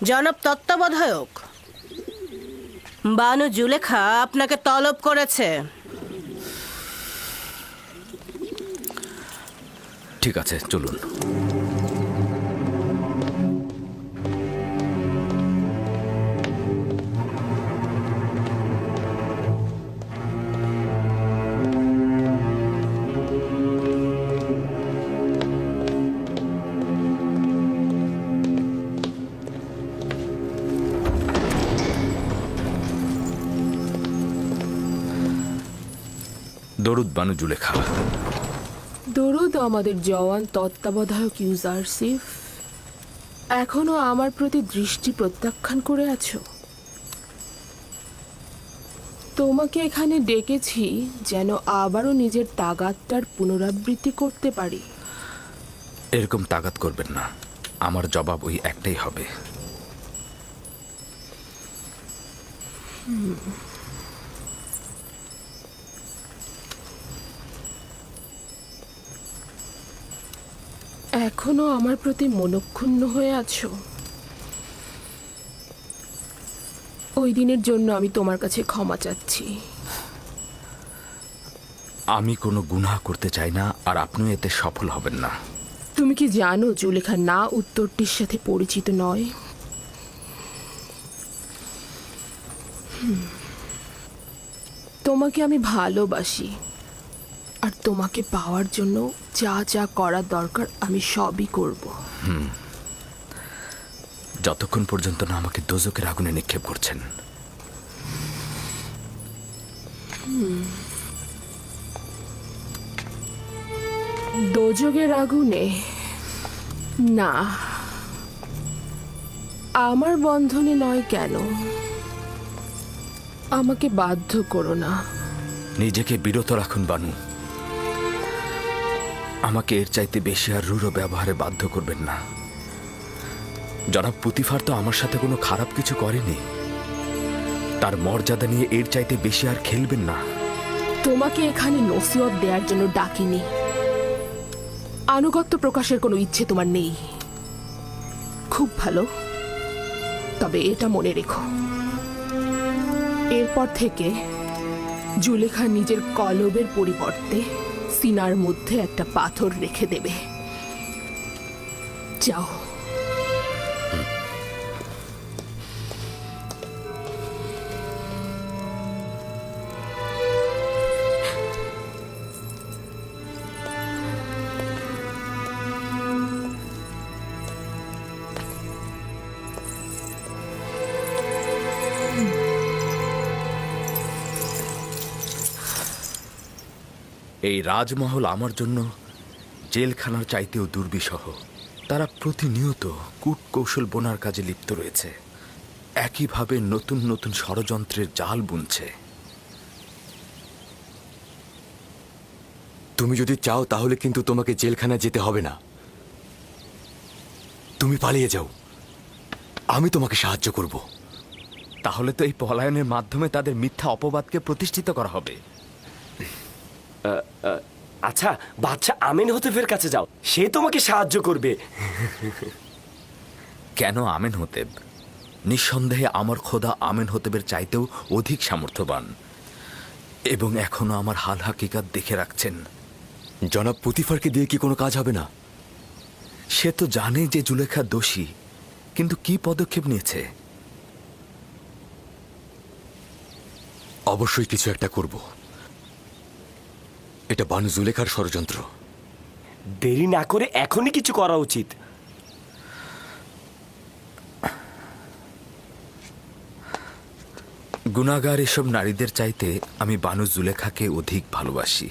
জনাব তত্ত্বাবধায়ক, বানু জুলেখা আপনাকে তলব করেছে। ঠিক আছে, চলুন। দরুদ বানু জুলেখা। দরুদ আমাদের জওয়ান তত্ত্বাবধায়ক ইউজারসিফ। এখনো আমার প্রতি দৃষ্টি প্রত্যাখ্যান করে আছো? তোমাকে এখানে ডেকেছি যেন আবারও নিজের তাগাদটার পুনরাবৃত্তি করতে পারি। এরকম তাগাদ করবেন না, আমার জবাব ওই একটাই হবে। এখনো আমার প্রতি মনক্ষুণ্ণ হয়ে আছো? ওই দিনের জন্য আমি তোমার কাছে ক্ষমা চাচ্ছি। আমি কোনো গুনাহ করতে চাই না, আর আপনিও এতে সফল হবেন না। তুমি কি জানো জুলেখা না উত্তরটির সাথে পরিচিত নয়? তোমাকে আমি ভালোবাসি, আর তোমাকে পাওয়ার জন্য যা যা করার দরকার আমি সবই করব। যতক্ষণ পর্যন্ত না আমাকে দোজকের আগুনে নিক্ষেপ করছেন। দোজকের আগুনে না, আমার বন্ধনে নয়। কেন? আমাকে বাধ্য করো না। নিজেকে বিরত রাখুন বানু। আমাকে এর চাইতে বেশি আর রূঢ় ব্যবহারে বাধ্য করবেন না। জনাব পুতিফার তো আমার সাথে কোনো খারাপ কিছু করেনি। তার মর্যাদা নিয়ে এর চাইতে বেশি আর খেলবেন না। তোমাকে এখানে নসিহত দেওয়ার জন্য ডাকিনি। আনুগত্য প্রকাশের কোনো ইচ্ছে তোমার নেই। খুব ভালো, তবে এটা মনে রেখো, এরপর থেকে জুলেখা নিজের কলবের পরিবর্তে সিনার মধ্যে একটা পাথর রেখে দেবে। যাও। এই রাজমহল আমার জন্য জেলখানার চাইতেও দুর্বিষহ। তারা প্রতিনিয়ত কূটকৌশল বোনার কাজে লিপ্ত রয়েছে, একইভাবে নতুন নতুন ষড়যন্ত্রের জাল বুনছে। তুমি যদি চাও তাহলে কিন্তু তোমাকে জেলখানায় যেতে হবে না। তুমি পালিয়ে যাও, আমি তোমাকে সাহায্য করব। তাহলে তো এই পলায়নের মাধ্যমে তাদের মিথ্যা অপবাদকে প্রতিষ্ঠিত করা হবে। আচ্ছা, বাচ্চা আমিন হতেফের কাছে যাও, সে তোমাকে সাহায্য করবে। কেন আমেন হতেব? নিঃসন্দেহে আমার খোদা আমেন হতেবের চাইতেও অধিক সামর্থ্যবান, এবং এখনো আমার হাল হাকিকাত দেখে রাখছেন। জনাব পুতিফারকে দিয়ে কি কোনো কাজ হবে না? সে তো জানে যে জুলেখা দোষী, কিন্তু কি পদক্ষেপ নিয়েছে? অবশ্যই কিছু একটা করব। এটা বানু জুলেখার ষড়যন্ত্র। দেরি না করে এখনই কিছু করা উচিত। গুনাহগার এসব নারীদের চাইতে আমি বানু জুলেখাকে অধিক ভালোবাসি।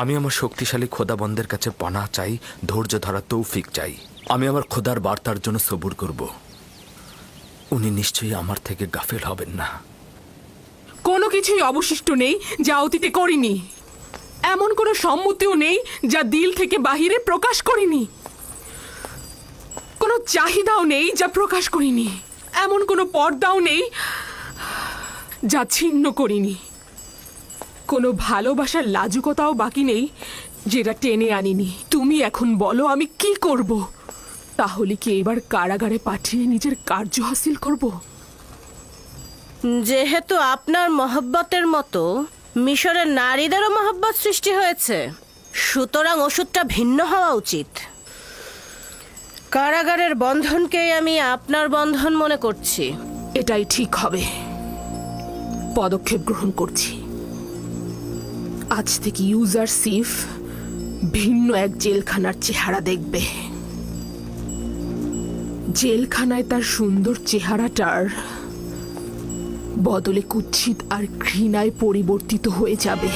আমি আমার শক্তিশালী খোদাবন্দের কাছে পানাহ চাই, ধৈর্য ধরা তৌফিক চাই। আমি আমার খোদার বার্তার জন্য সবুর করব। উনি নিশ্চয়ই আমার থেকে গাফেল হবেন না। কোনো কিছুই অবশিষ্ট নেই যা অতীতে করিনি। এমন কোনো সম্মতিও নেই যা দিল থেকে বাহিরে প্রকাশ করিনি। কোনো চাহিদাও নেই যা প্রকাশ করিনি। এমন কোনো পর্দাও নেই যা ছিন্ন করিনি। কোনো ভালোবাসার লাজুকতাও বাকি নেই যেটা টেনে আনিনি। তুমি এখন বলো আমি কি করব? তাহলে কি এবার কারাগারে পাঠিয়ে নিজের কার্য হাসিল করব? যেহেতু আপনার মহব্বতের মতো মিশরের নারীদেরও মহব্বত সৃষ্টি হয়েছে, সুতরাং ওষুধটা ভিন্ন হওয়া উচিত। কারাগারের বন্ধনকেই আমি আপনার বন্ধন মনে করছি। এটাই ঠিক হবে। পদক্ষেপ গ্রহণ করছি। আজ থেকে ইউজার সিফ ভিন্ন এক জেলখানার চেহারা দেখবে। জেলখানায় তার সুন্দর চেহারাটার বদলে কুৎসিত আর ঘৃণায় পরিবর্তিত হয়ে যাবে।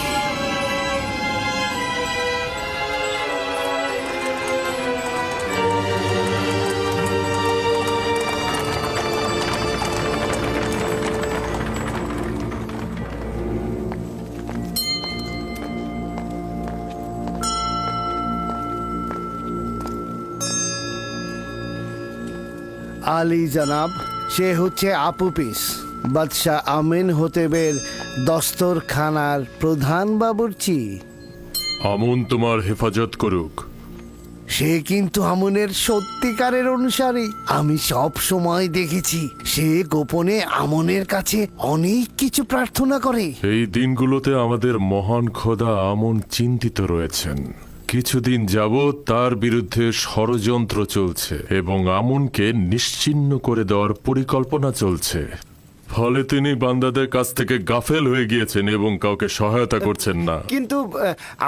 আলী জনাব, সে হচ্ছে আপুপিস, বাদশাহ আমিন হতেবের দস্তরখানার প্রধান বাবুর্চি। আমন তোমার হেফাজত করুক। সে কিন্তু আমনের সত্যিকারের অনুসারী। আমি সব সময় দেখেছি সে গোপনে আমনের কাছে অনেক কিছু প্রার্থনা করে। এই দিনগুলোতে আমাদের মহান খোদা আমন চিন্তিত রয়েছেন। কিছুদিন যাবৎ তার বিরুদ্ধে ষড়যন্ত্র চলছে এবং আমনকে নিশ্চিহ্ন করে দেওয়ার পরিকল্পনা চলছে। ফলে তিনি বান্দাদের কাছ থেকে গাফেল হয়ে গিয়েছেন এবং কাউকে সহায়তা করছেন না। কিন্তু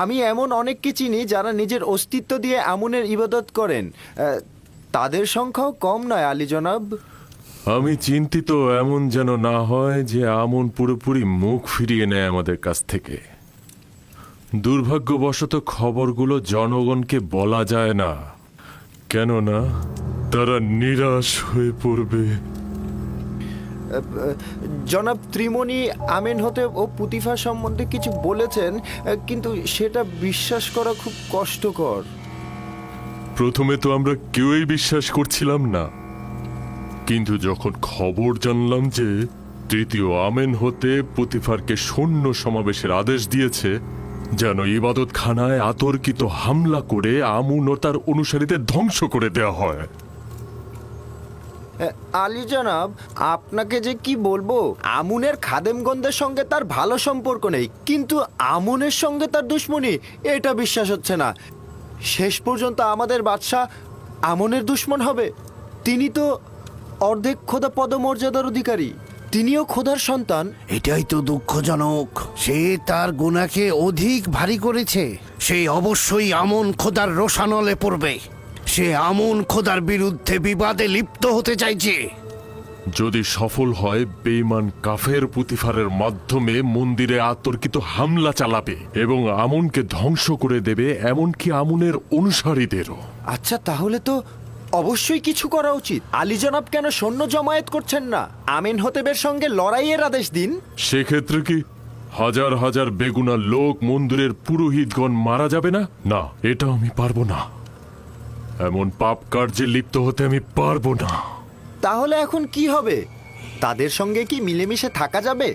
আমি এমন অনেককে চিনি যারা নিজের অস্তিত্ব দিয়ে আমনের ইবাদত করেন। তাদের সংখ্যাও কম নয় আলী জনাব। আমি চিন্তিত এমন যেন না হয় যে আমন পুরোপুরি মুখ ফিরিয়ে নেয় আমাদের কাছ থেকে। দুর্ভাগ্যবশত খবরগুলো জনগণকে বলা যায় না, কেননা তারা নিরাশ হয়ে পড়বে। জনাব ত্রিমণি আমিন হতে ও পুতিফা সম্বন্ধে কিছু বলেছেন, কিন্তু সেটা বিশ্বাস করা খুব কষ্টকর। প্রথমে তো আমরা কেউই বিশ্বাস করছিলাম না, কিন্তু যখন খবর জানলাম যে তৃতীয় আমেন হতে পুতিফারকে সৈন্য সমাবেশের আদেশ দিয়েছে যেন ইবাদতখানায় আতর্কিত হামলা করে আমুন ও তার অনুসারীদের ধ্বংস করে দেওয়া হয়। আলী জনাব, আপনাকে যে কি বলবো, আমুনের খাদেমগণদের সঙ্গে তার ভালো সম্পর্ক নেই, কিন্তু আমুনের সঙ্গে তার দুশ্মনী, এটা বিশ্বাস হচ্ছে না। শেষ পর্যন্ত আমাদের বাদশাহ আমনের দুশ্মন হবে। তিনি তো অর্ধেক খোদা পদমর্যাদার অধিকারী, তিনিও খোদার সন্তান। এটাই তো দুঃখজনক। সে তার গুনাহকে অধিক ভারী করেছে। সে অবশ্যই আমন খোদার রোষানলে পড়বে। সে আমন খোদার বিরুদ্ধে বিবাদে লিপ্ত হতে চাইছে। যদি সফল হয়, বেঈমান কাফের পুতিফারের মাধ্যমে মন্দিরে আতর্কিত হামলা চালাবে এবং আমনকে ধ্বংস করে দেবে, এমনকি আমনের অনুসারীদেরও। আচ্ছা, তাহলে তো অবশ্যই কিছু করা উচিত। আলী জনাব কেন সৈন্য জমায়েত করছেন না? আমিন হতেবের সঙ্গে লড়াইয়ের আদেশ দিন। সেক্ষেত্রে কি হাজার হাজার বেগুনা লোক মন্দিরের পুরোহিতগণ মারা যাবে না? না, এটা আমি পারবো না। এমন পাপ কার্যে লিপ্ত হতে আমি পারবো না। তাহলে এখন কি হবে? তাদের সঙ্গে কি মিলেমিশে থাকা যাবে?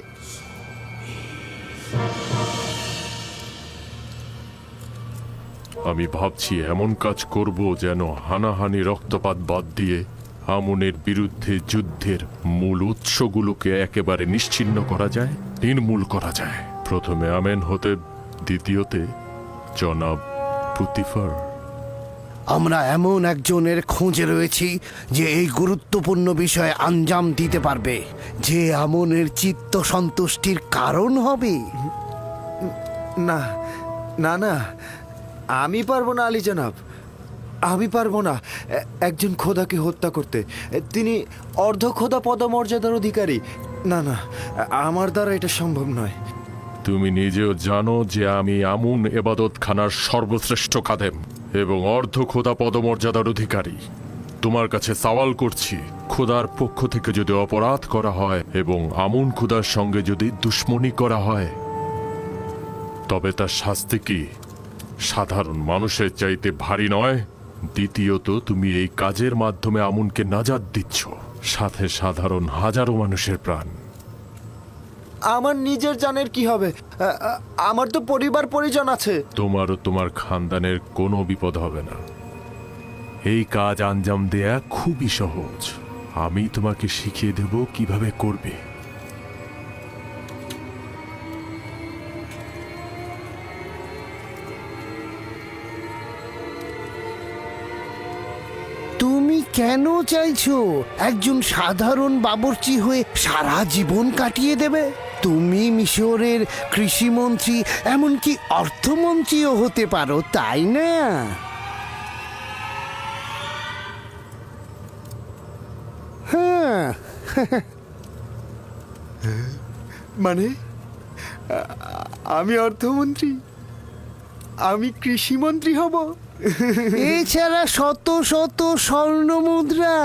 আমি ভাবছি এমন কাজ করব যেন হানাহানি রক্তপাত বাদ দিয়ে আমনের বিরুদ্ধে যুদ্ধের মূল উৎসগুলোকে একেবারে নিশ্চিহ্ন করা যায়, নির্মূল করা যায়। প্রথমে আমেন হতে, দ্বিতীয়তে জনাব পুতিফার। আমরা এমন একজনের খোঁজে রয়েছি যে এই গুরুত্বপূর্ণ বিষয়ে আঞ্জাম দিতে পারবে, যে আমনের চিত্ত সন্তুষ্টির কারণ হবে। না না না, আমি পারবো না আলী জনাব, আমি পারবো না একজন খোদাকে হত্যা করতে। তিনি অর্ধ খোদা পদমর্যাদার অধিকারী। না না, আমার দ্বারা এটা সম্ভব নয়। তুমি নিজেও জানো যে আমি আমুন এবাদতখানার সর্বশ্রেষ্ঠ খাদেম এবং অর্ধ খোদা পদমর্যাদার অধিকারী। তোমার কাছে সওয়াল করছি, খোদার পক্ষ থেকে যদি অপরাধ করা হয় এবং আমুন খোদার সঙ্গে যদি দুশ্মনী করা হয়, তবে তার শাস্তি কি সাধারণ মানুষের চাইতে ভারী নয়? দ্বিতীয়ত, তুমি এই কাজের মাধ্যমে আমুনকে নাজাত দিচ্ছ, সাথে সাধারণ হাজারো মানুষের প্রাণ। আমার নিজের জানের কি হবে? আমার তো পরিবার পরিজন আছে। তোমার ও তোমার খানদানের কোনো বিপদ হবে না। এই কাজ আঞ্জাম দেয়া খুবই সহজ। আমি তোমাকে শিখিয়ে দেব কিভাবে করবে। তুমি কেন চাইছো একজন সাধারণ বাবুর্চি হয়ে সারা জীবন কাটিয়ে দেবে? তুমি মিশরের কৃষিমন্ত্রী, এমনকি অর্থমন্ত্রীও হতে পারো, তাই না? হ্যাঁ। মানে আমি অর্থমন্ত্রী, আমি কৃষিমন্ত্রী হব? এছাড়া শত শত স্বর্ণ মুদ্রা,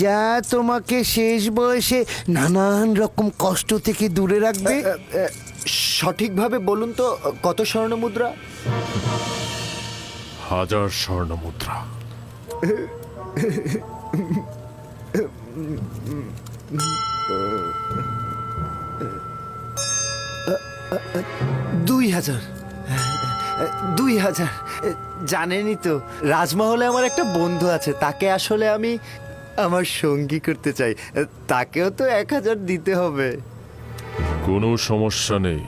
যা তোমাকে শেষ বয়সে নানান রকম কষ্ট থেকে দূরে রাখবে। সঠিকভাবে বলুন তো, কত স্বর্ণ মুদ্রা? 1000 স্বর্ণ মুদ্রা। দুই হাজার। 2000। জানেনই তো, রাজমহলে আমার একটা বন্ধু আছে, তাকে আসলে আমি আমার সঙ্গী করতে চাই। তাকেও তো 1000 দিতে হবে। কোনো সমস্যা নেই।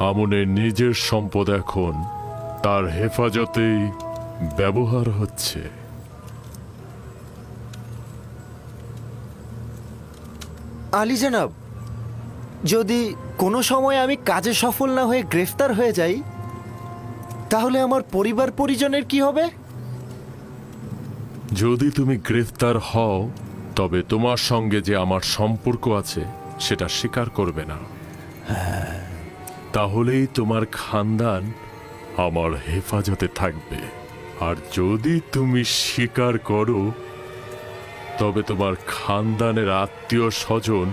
আমনের নিজের সম্পদ এখন তার হেফাজতেই ব্যবহার হচ্ছে। আলী জনাব, যদি কোনো সময় আমি কাজে সফল না হয়ে গ্রেফতার হয়ে যাই, তাহলে আমার পরিবার পরিজনের কি হবে? যদি তুমি গ্রেফতার হও, তবে তোমার সঙ্গে যে আমার সম্পর্ক আছে সেটা স্বীকার করবে না। তাহলেই তোমার খানদান আমার হেফাজতে থাকবে। আর যদি তুমি স্বীকার করো, তবে তোমার খানদানের আত্মীয় স্বজন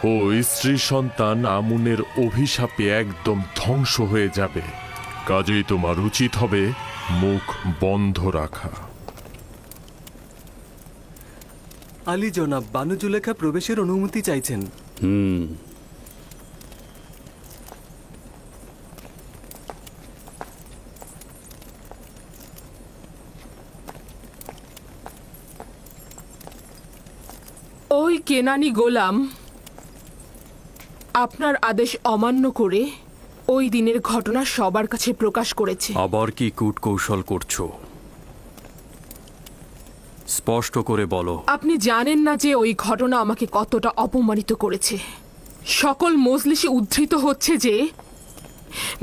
ও স্ত্রী সন্তান আমুনের অভিশাপে একদম ধ্বংস হয়ে যাবে। কাজেই তোমার উচিত হবে মুখ বন্ধ রাখা। আলী জনাব, বানু জুলেখা প্রবেশের অনুমতি চাইছেন। ওই কেনানি গোলাম আপনার আদেশ অমান্য করে ওই দিনের ঘটনা সবার কাছে প্রকাশ করেছে। আবার কি কূটকৌশল করছো? স্পষ্ট করে বলো। আপনি জানেন না যে ওই ঘটনা আমাকে কতটা অপমানিত করেছে। সকল মজলিসে উদ্ধৃত হচ্ছে যে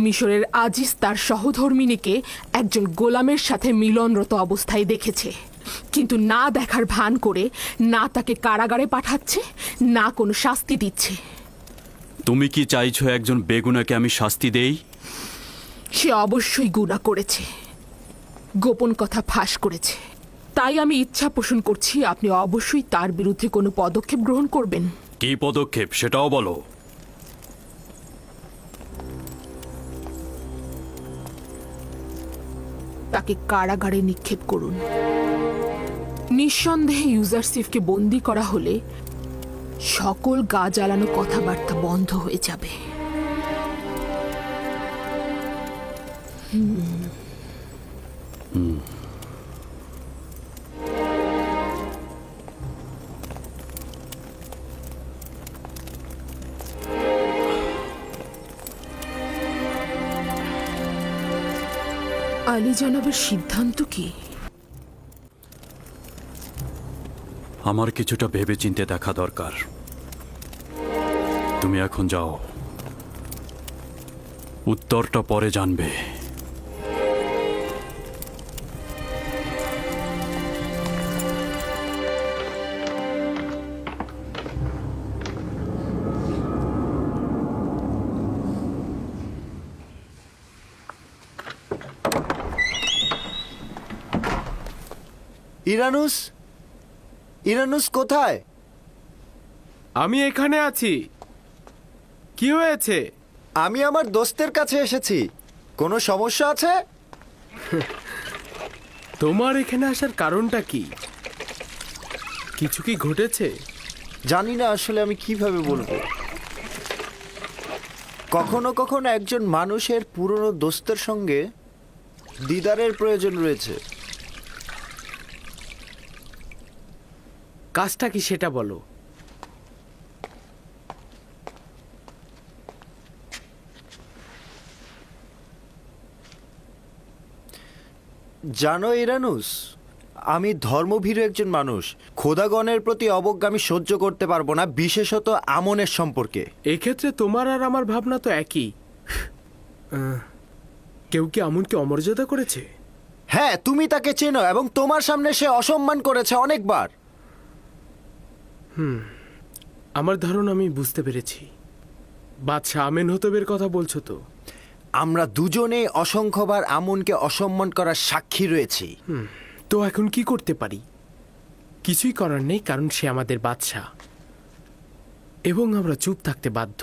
মিশরের আজিজ তার সহধর্মিনীকে একজন গোলামের সাথে মিলনরত অবস্থায় দেখেছে, কিন্তু না দেখার ভান করে না তাকে কারাগারে পাঠাচ্ছে, না কোনো শাস্তি দিচ্ছে। তুমি কি চাইছো একজন বেগুনাকে আমি শাস্তি দেই? সে অবশ্যই গুনাহ করেছে, গোপন কথা ফাঁস করেছে। তাই আমি ইচ্ছা পোষণ করছি আপনি অবশ্যই তার বিরুদ্ধে কোনো পদক্ষেপ গ্রহণ করবেন। কি পদক্ষেপ সেটাও বলো। তাকে কারাগারে নিক্ষেপ করুন। নিঃসন্দেহে ইউজারসিফকে বন্দী করা হলে সকল গা জ্বালানো কথাবার্তা বন্ধ হয়ে যাবে। আলী জনাবের সিদ্ধান্ত কি? আমার কিছুটা ভেবেচিন্তে দেখা দরকার। তুমি এখন যাও, উত্তরটা পরে জানবে। ইরানুস, ইরানুস কোথায়? আমি এখানে আছি। কি হয়েছে? আমি আমার দোস্তের কাছে এসেছি। কোনো সমস্যা আছে? তোমার এখানে আসার কারণটা কি? কিছু কি ঘটেছে? জানি না আসলে আমি কিভাবে বলবো। কখনো কখনো একজন মানুষের পুরনো দোস্তের সঙ্গে দিদারের প্রয়োজন রয়েছে। কাজটা কি সেটা বলো। জানো ইরানুস, আমি ধর্মভীরু একজন মানুষ। খোদাগণের প্রতি অবজ্ঞা আমি সহ্য করতে পারবো না, বিশেষত আমনের সম্পর্কে। এক্ষেত্রে তোমার আর আমার ভাবনা তো একই। কেউ কি আমনকে অমর্যাদা করেছে? হ্যাঁ, তুমি তাকে চেনো এবং তোমার সামনে সে অসম্মান করেছে অনেকবার। আমার ধারণা আমি বুঝতে পেরেছি। বাদশাহ আমেনহতেবের কথা বলছো তো? আমরা দুজনে অসংখ্যবার আমনকে অসম্মান করার সাক্ষী রয়েছি। তো এখন কি করতে পারি? কিছুই করার নেই, কারণ সে আমাদের বাদশাহ এবং আমরা চুপ থাকতে বাধ্য।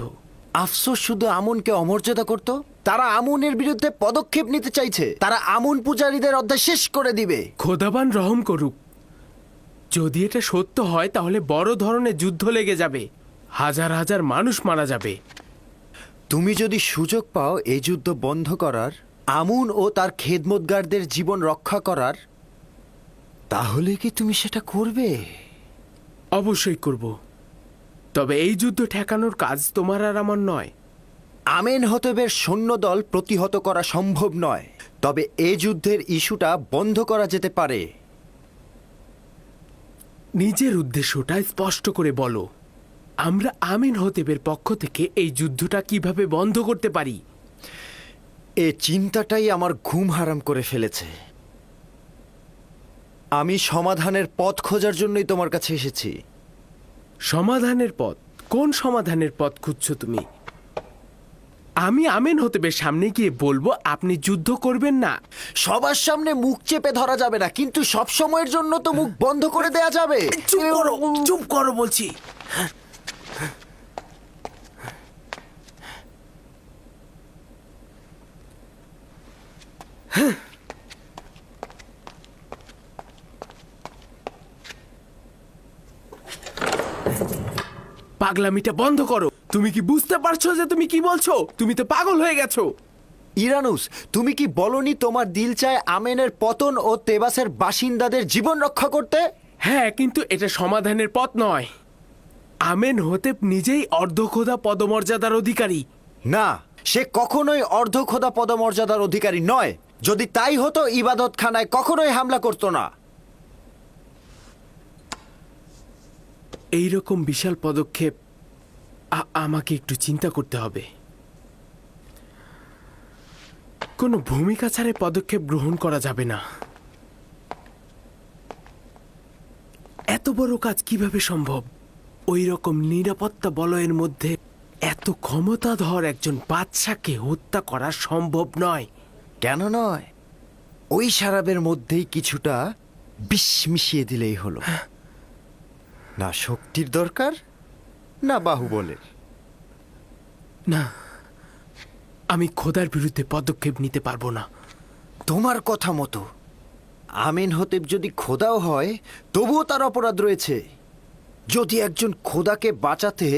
আফসোস শুধু আমনকে অমর্যাদা করত। তারা আমনের বিরুদ্ধে পদক্ষেপ নিতে চাইছে। তারা আমন পূজারীদের অধ্যায় শেষ করে দিবে। খোদাবান রহম করুক। যদি এটা সত্য হয় তাহলে বড় ধরনের যুদ্ধ লেগে যাবে, হাজার হাজার মানুষ মারা যাবে। তুমি যদি সুযোগ পাও এই যুদ্ধ বন্ধ করার, আমুন ও তার খেদমতগারদের জীবন রক্ষা করার, তাহলে কি তুমি সেটা করবে? অবশ্যই করব, তবে এই যুদ্ধ ঠেকানোর কাজ তোমার আর আমার নয়। আমেনহতেবের সৈন্যদল প্রতিহত করা সম্ভব নয়, তবে এই যুদ্ধের ইস্যুটা বন্ধ করা যেতে পারে। নিজের উদ্দেশ্যটা স্পষ্ট করে বলো। আমরা আমেনহতেবের পক্ষ থেকে এই যুদ্ধটা কিভাবে বন্ধ করতে পারি? এ চিন্তাটাই আমার ঘুম হারাম করে ফেলেছে। আমি সমাধানের পথ খোঁজার জন্যই তোমার কাছে এসেছি। সমাধানের পথ? কোন সমাধানের পথ খুঁজছো তুমি? আমি আমেনহতেবের সামনে গিয়ে বলবো আপনি যুদ্ধ করবেন না। সবার সামনে মুখ চেপে ধরা যাবে না, কিন্তু সব সময়ের জন্য তো মুখ বন্ধ করে দেয়া যাবে। চুপ করো বলছি। পাগলামিটা বন্ধ করো। তুমি কি বুঝতে পারছো যে তুমি কি বলছো? তুমি তো পাগল হয়ে গেছো। ইরানুস, তুমি কি বলনি তোমার দিল চায় আমেনের পতন ও তেবাসের বাসিন্দাদের জীবন রক্ষা করতে? হ্যাঁ, কিন্তু এটা সমাধানের পথ নয়। আমেনহতেব নিজেই অর্ধখোদা পদমর্যাদার অধিকারী। না, সে কখনোই অর্ধখোদা পদমর্যাদার অধিকারী নয়। যদি তাই হতো ইবাদতখানায় কখনোই হামলা করতো না। এইরকম বিশাল পদক্ষেপ আমাকে একটু চিন্তা করতে হবে। কোনো ভূমিকা ছাড়াই পদক্ষেপ গ্রহণ করা যাবে না। এত বড় কাজ কিভাবে সম্ভব? ওই রকম নিরাপত্তা বলয়ের মধ্যে এত ক্ষমতাধর একজন বাদশাকে হত্যা করা সম্ভব নয়। কেন নয়? ওই শারাবের মধ্যেই কিছুটা বিষ মিশিয়ে দিলেই হলো। না শক্তির দরকার, না বাহুবলের। না, আমি খোদার বিরুদ্ধে পদক্ষেপ নিতে পারবো না। তোমার কথা মতো আমেনহতেব যদি খোদাও হয়, তবুও তার অপরাধ রয়েছে। যদি একজন খোদাকে বাঁচাতে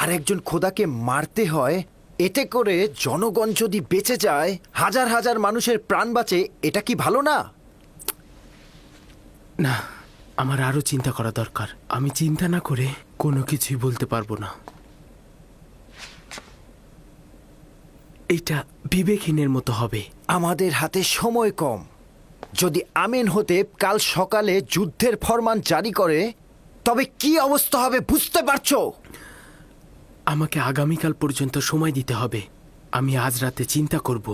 আর একজন খোদাকে মারতে হয়, এতে করে জনগণ যদি বেঁচে যায়, হাজার হাজার মানুষের প্রাণ বাঁচে, এটা কি ভালো না? না, আমার আরো চিন্তা করা দরকার। আমি চিন্তা না করে কোনো কিছুই বলতে পারবো না। এটা বিবেকহীনের মতো হবে। আমাদের হাতে সময় কম। যদি আমেনহতেব কাল সকালে যুদ্ধের ফরমান জারি করে, তবে কি অবস্থা হবে বুঝতে পারছো? আমাকে আগামীকাল পর্যন্ত সময় দিতে হবে। আমি আজ রাতে চিন্তা করব।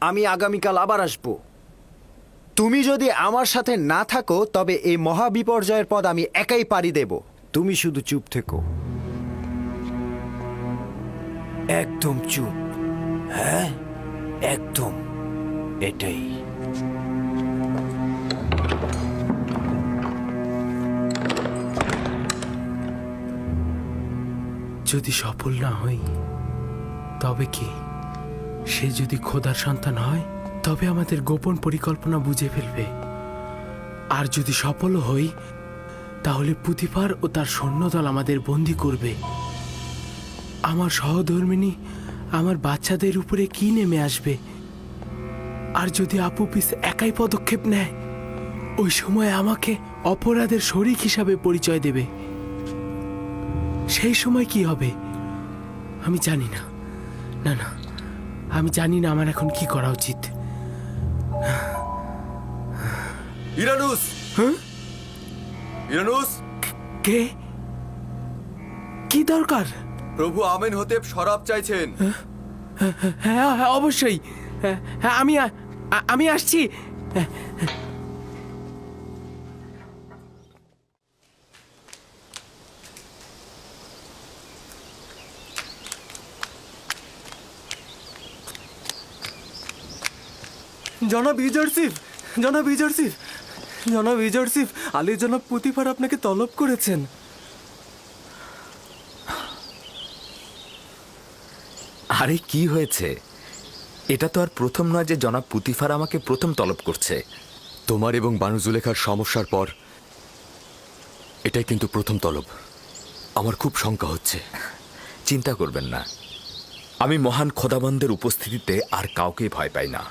আমি আগামীকাল আবার আসব। তুমি যদি আমার সাথে না থাকো, তবে এই মহাবিপর্যয়ের পদ আমি একাই পাড়ি দেব। তুমি শুধু চুপ থেকো, একদম চুপ। হ্যাঁ, একদম, এটাই। যদি সফল না হই তবে কি? সে যদি খোদার সন্তান হয় তবে আমাদের গোপন পরিকল্পনা বুঝে ফেলবে। আর যদি সফল হই তাহলে পুতিফার ও তার সৈন্যদল আমাদের বন্দী করবে। আমার সহধর্মিনী আমার বাচ্চাদের উপরে কি নেমে আসবে? আর যদি আপুপিস একাই পদক্ষেপ নেয়, ওই সময় আমাকে অপরাধের শরিক হিসাবে পরিচয় দেবে। সেই সময় কি হবে আমি জানি না। না না, আমি জানি না আমার এখন কি করা উচিত। ইরানুস! ইরানুস! কে? কি দরকার? প্রভু আমেনহোতেপ শরাব চাইছেন। হ্যাঁ হ্যাঁ, অবশ্যই। হ্যাঁ, আমি আসছি। জনাব ইজারসিফ, জনাব ইজারসিফ, জনাব ইজারসিফ, আলী জনাব পুতিফার আপনাকে তলব করেছেন। আরে কি হয়েছে? এটা তো আর প্রথম নয় যে জনাব পুতিফার আমাকে প্রথম তলব করছে। তোমার এবং বানু জুলেখার সমস্যার পর এটাই কিন্তু প্রথম তলব। আমার খুব শঙ্কা হচ্ছে। চিন্তা করবেন না, আমি মহান খোদাবন্দের উপস্থিতিতে আর কাউকেই ভয় পাই না।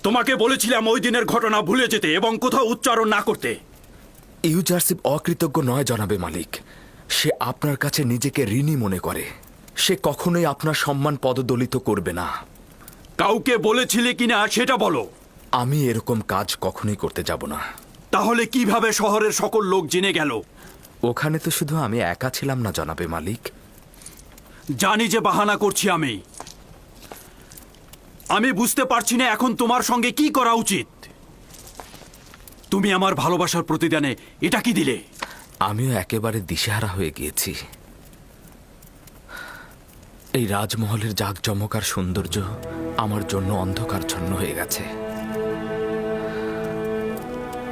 তোমাকে বলেছিলাম ওই দিনের ঘটনা ভুলে যেতে এবং কোথাও উচ্চারণ না করতে। ইউজারশিপ অকৃতজ্ঞ নয় জনাবে মালিক। সে আপনার কাছে নিজেকে ঋণী মনে করে। সে কখনোই আপনার সম্মান পদদলিত করবে না। কাউকে বলেছিলে কিনা সেটা বলো। আমি এরকম কাজ কখনোই করতে যাব না। তাহলে কিভাবে শহরের সকল লোক জেনে গেল? ওখানে তো শুধু আমি একা ছিলাম না জনাবে মালিক। জানি যে বাহানা করছি আমি বুঝতে পারছি না এখন তোমার সঙ্গে কি করা উচিত। তুমি আমার ভালোবাসার প্রতিদানে এটা কি দিলে? আমিও একেবারে দিশেহারা হয়ে গিয়েছি। এই রাজমহলের জাঁকজমক আর সৌন্দর্য আমার জন্য অন্ধকারচ্ছন্ন হয়ে গেছে।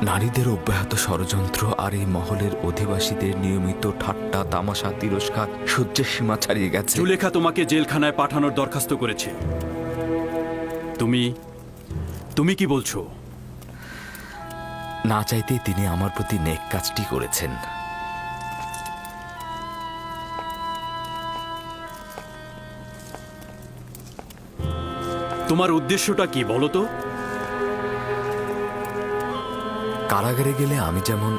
নারীদের অব্যাহত ষড়যন্ত্র আর এই মহলের অধিবাসীদের নিয়মিত ঠাট্টা তামাশা তিরস্কার সহ্যের সীমা ছাড়িয়ে গেছে। জুলেখা তোমাকে জেলখানায় পাঠানোর দরখাস্ত করেছে। তুমি কি বলছো? না চাইতেই তিনি আমার প্রতি নেক কাজটি করেছেন। তোমার উদ্দেশ্যটা কি বলো তো? কারাগারে গেলে আমি যেমন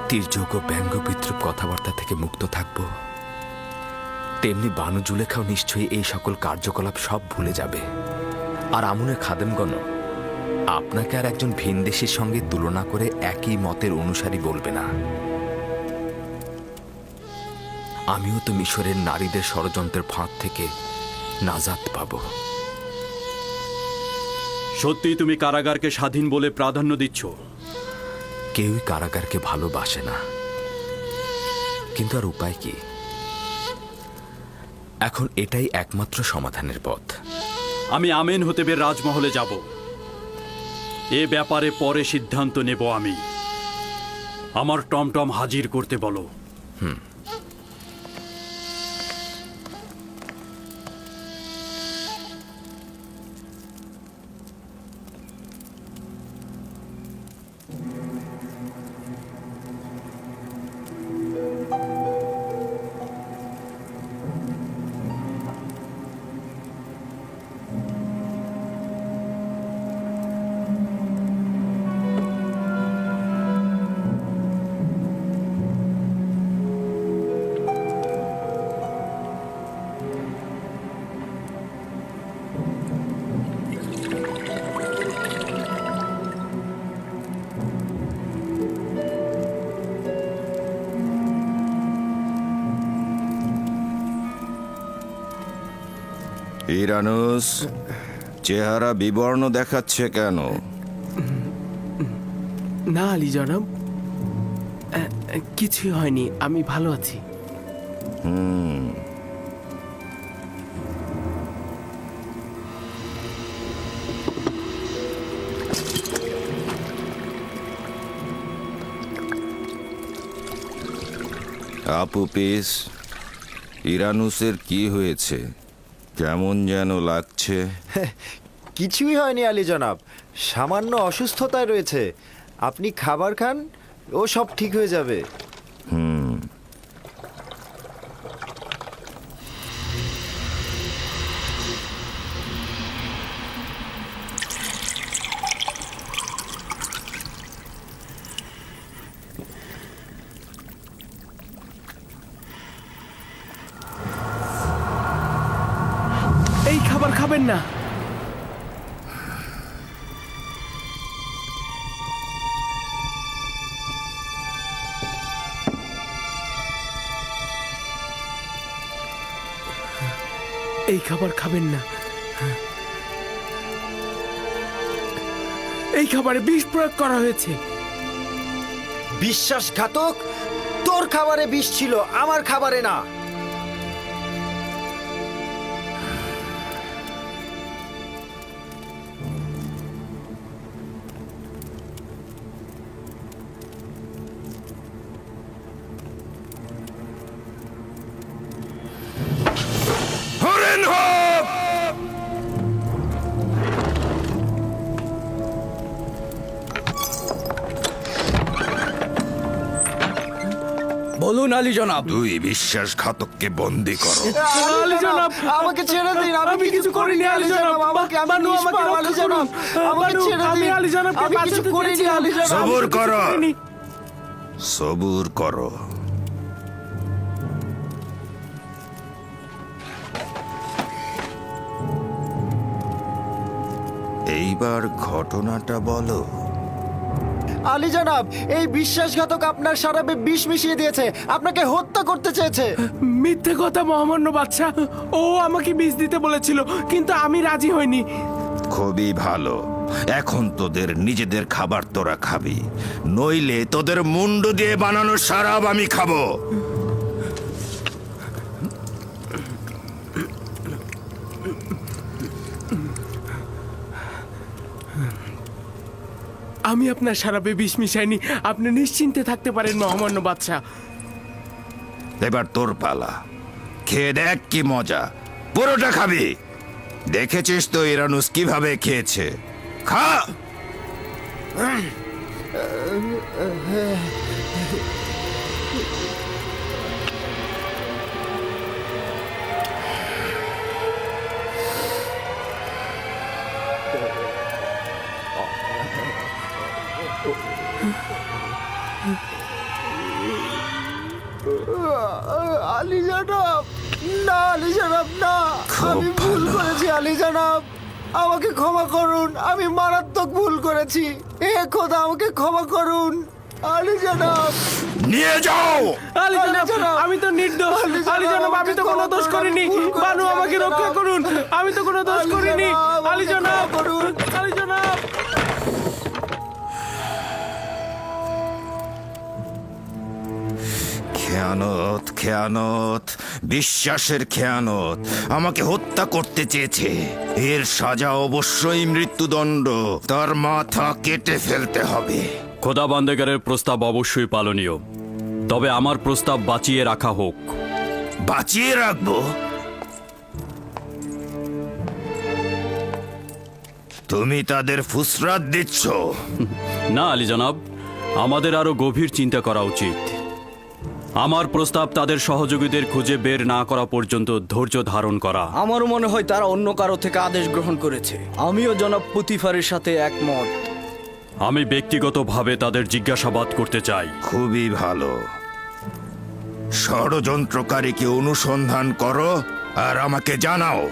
তীর্যক ব্যঙ্গ বিদ্রুপ কথাবার্তা থেকে মুক্ত থাকব, তেমনি বানু জুলেখাও নিশ্চয়ই এই সকল কার্যকলাপ সব ভুলে যাবে। আর আমুনের খাদেমগণ আপনাকে আর একজন ভিনদেশীর সঙ্গে তুলনা করে একই মতের অনুসারী বলবে না। আমিও তো মিশরের নারীদের ষড়যন্ত্রের ফাঁদ থেকে নাজাত পাব। সত্যি তুমি কারাগারকে স্বাধীন বলে প্রাধান্য দিচ্ছ? কেউই কারাগারকে ভালোবাসে না, কিন্তু আর উপায় কি? এখন এটাই একমাত্র সমাধানের পথ। আমি আমেনহোতেবের রাজমহলে যাব। এ ব্যাপারে পরে সিদ্ধান্ত নেব আমি। আমার টমটম হাজির করতে বলো। ইরানুস, চেহারা বিবর্ণ দেখাচ্ছে কেন? না আলী জনাব, কিছুই হয়নি, আমি ভালো আছি। আপুপিস, ইরানুসের কি হয়েছে? কেমন যেন লাগছে। কিছুই হয়নি আলী জনাব, সামান্য অসুস্থতায় রয়েছে। আপনি খাবার খান, ও সব ঠিক হয়ে যাবে। এই খাবার খাবেন না। এই খাবার খাবেন না। এই খাবারে বিষ প্রয়োগ করা হয়েছে। বিশ্বাসঘাতক! তোর খাবারে বিষ ছিল, আমার খাবারে না। বলুন আলী জনাব। দুই বিশ্বাসঘাতককে বন্দি করো। আলী জনাব, আমাকে ছেড়ে দিন। আমি কিছু করিনি আলী জনাব। আমাকে নিষ্পাপ আলী জনাব। আমাকে ছেড়ে দিন। আলী জনাবকে আমি কিছু করিনি আলী জনাব। সবুর করো, সবুর করো। এইবার ঘটনাটা বলো। আলী জনাব, এই বিশ্বাসঘাতক আপনার শরাবে বিষ মিশিয়ে দিয়েছে, আপনাকে হত্যা করতে চেয়েছে। মিথ্যে কথা মহামান্য বাদশা। ও আমাকে বিষ দিতে বলেছিল, কিন্তু আমি রাজি হইনি। খুবই ভালো। এখন তোদের নিজেদের খাবার তোরা খাবি, নইলে তোদের মুন্ডু দিয়ে বানানো শরাব আমি খাবো। আমি আপনার শরাবে বিষ মিশাইনি। আপনি নিশ্চিন্তে থাকতে পারেন মহামান্য বাদশা। এবার তোর পালা, খেয়ে দেখ কি মজা। পুরোটা খাবি। দেখেছিস তো ইরানুস কিভাবে খেয়েছে। খা। আলী জনাব, না আলী জনাব, না। আমি ভুল করেছি আলী জনাব, আমাকে ক্ষমা করুন। আমি মারাত্মক ভুল করেছি। এ খোদা, আমাকে ক্ষমা করুন আলী জনাব। নিয়ে যাও। আলী জনাব, আমি তো নির্দোষ। আলী জনাব, আমি তো কোনো দোষ করিনি। বানু, আমাকে রক্ষা করুন। আমি তো কোনো দোষ করিনি। আলী জনাব, আলী জনাব। খেয়ানত, খেয়ানত, বিশ্বাসের খেয়ানত। আমাকে হত্যা করতে চেয়েছে। এর সাজা অবশ্যই মৃত্যুদণ্ড। তার মাথা কেটে ফেলতে হবে। খোদা বান্দেগারের প্রস্তাব অবশ্যই পালনীয়, তবে আমার প্রস্তাব বাঁচিয়ে রাখা হোক। বাঁচিয়ে রাখবো? তুমি তাদের ফুসরাত দিচ্ছ? না আলী জনাব, আমাদের আরো গভীর চিন্তা করা উচিত। আমার প্রস্তাব তাদের সহযোগীদের খুঁজে বের না করা পর্যন্ত ধৈর্য ধারণ করা। আমারও মনে হয় তারা অন্য কারো থেকে আদেশ গ্রহণ করেছে। আমিও জনাব পুতিফারের সাথে একমত। আমি ব্যক্তিগতভাবে তাদের জিজ্ঞাসাবাদ করতে চাই। খুবই ভালো। ষড়যন্ত্রকারীকে অনুসন্ধান করো আর আমাকে জানাও।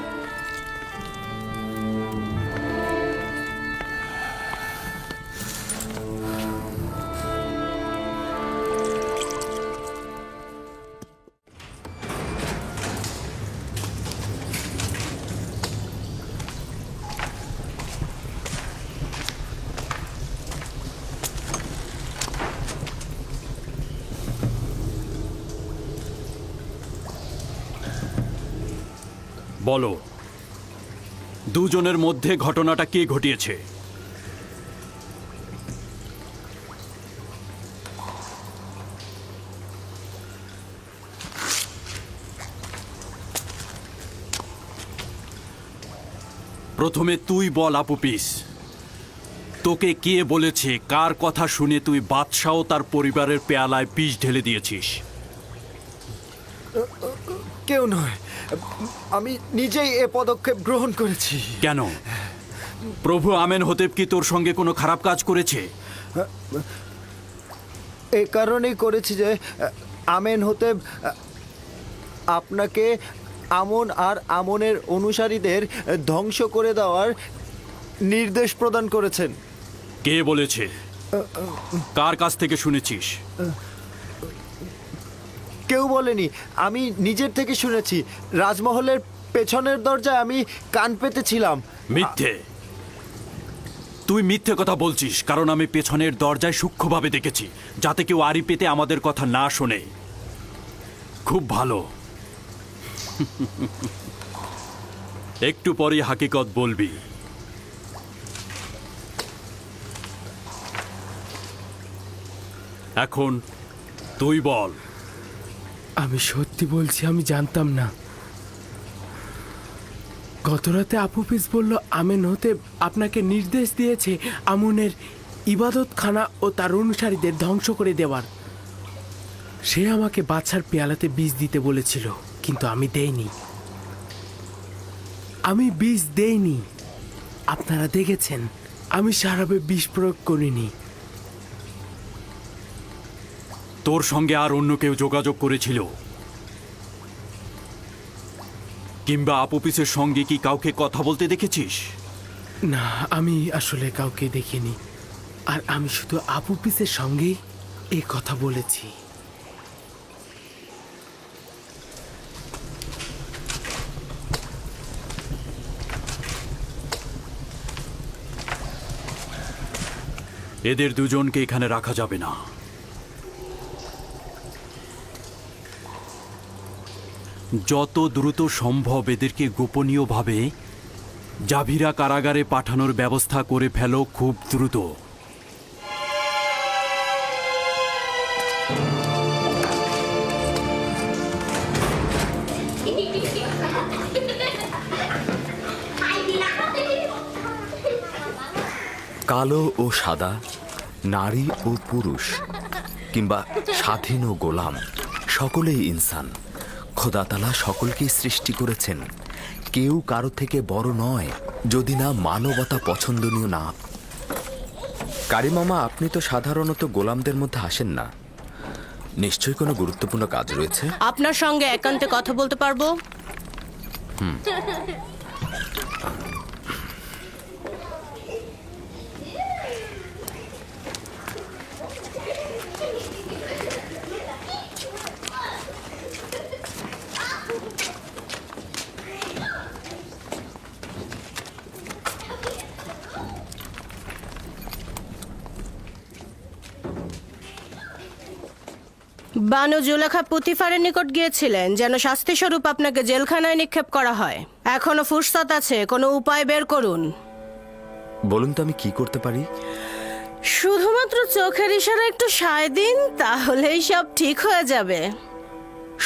বলো, দুজনের মধ্যে ঘটনাটা কে ঘটিয়েছে? প্রথমে তুই বল আপুপিস, তোকে কে বলেছে, কার কথা শুনে তুই বাদশাহ ও তার পরিবারের পেয়ালায় বিষ ঢেলে দিয়েছিস? কেউ নয়, আমি নিজেই এ পদক্ষেপ গ্রহণ করেছি। কেন? প্রভু আমেনহোতেব কি তোর সঙ্গে কোনো খারাপ কাজ করেছে? এ কারণেই করেছি যে আমেনহোতেব আপনাকে আমন আর আমনের অনুসারীদের ধ্বংস করে দেওয়ার নির্দেশ প্রদান করেছেন। কে বলেছে? কার কাছ থেকে শুনেছিস? কেউ বলেনি, আমি নিজের থেকে শুনেছি। রাজমহলের পেছনের দরজায় আমি কান পেতেছিলাম। মিথ্যে! তুই মিথ্যে কথা বলছিস, কারণ আমি পেছনের দরজায় সূক্ষ্মভাবে দেখেছি, যাতে কেউ আড়ি পেতে আমাদের কথা না শোনে। খুব ভালো। একটু পরেই হাকিকত বলবি। এখন তুই বল। আমি সত্যি বলছি, আমি জানতাম না। গতরাতে আপুপিস বলল আমেনহোতেব আপনাকে নির্দেশ দিয়েছে আমুনের ইবাদতখানা ও তার অনুসারীদের ধ্বংস করে দেওয়ার। সে আমাকে বাচ্চার পেয়ালাতে বীজ দিতে বলেছিল, কিন্তু আমি দেইনি। আমি বীজ দেইনি। আপনারা দেখেছেন, আমি সারাবে বিষ প্রয়োগ করিনি। তোর সঙ্গে আর অন্য কেউ যোগাযোগ করেছিল? কিংবা আপুপিসের সঙ্গে কি কাউকে কথা বলতে দেখেছিস? না, আমি আসলে কাউকে দেখিনি। আর আমি শুধু আপুপিসের সঙ্গেই এই কথা বলেছি। এদের দুজনকে এখানে রাখা যাবে না। যত দ্রুত সম্ভব এদেরকে গোপনীয়ভাবে জাভিরা কারাগারে পাঠানোর ব্যবস্থা করে ফেলো, খুব দ্রুত। কালো ও সাদা, নারী ও পুরুষ, কিংবা স্বাধীন ও গোলাম, সকলেই ইনসান। খোদা তাআলা সকলকেই সৃষ্টি করেছেন। কেউ কারো থেকে বড় নয়, যদি না মানবতা পছন্দনীয় না। কারিমামা, আপনি তো সাধারণত গোলামদের মধ্যে আসেন না। নিশ্চয়ই কোনো গুরুত্বপূর্ণ কাজ রয়েছে। আপনার সঙ্গে একান্তে কথা বলতে পারবো? বানু জুলেখা পুতিফারের নিকট গিয়েছিলেন যেন শাস্তিস্বরূপ আপনাকে জেলখানায় নিক্ষেপ করা হয়। এখনো ফুরসত আছে, কোনো উপায় বের করুন। বলুন তো আমি কি করতে পারি? শুধুমাত্র চোখের ইশারা একটু সায় দিন, তাহলেই সব ঠিক হয়ে যাবে।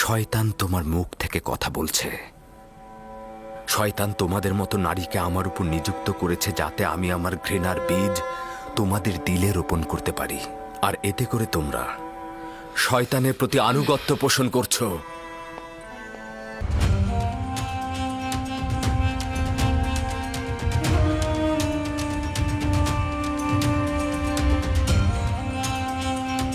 শয়তান তোমার মুখ থেকে কথা বলছে। শয়তান তোমাদের মতো নারীকে আমার উপর নিযুক্ত করেছে, যাতে আমি আমার ঘৃণার বীজ তোমাদের দিলে রোপণ করতে পারি। আর এতে করে তোমরা শয়তানের প্রতি আনুগত্য পোষণ করছো।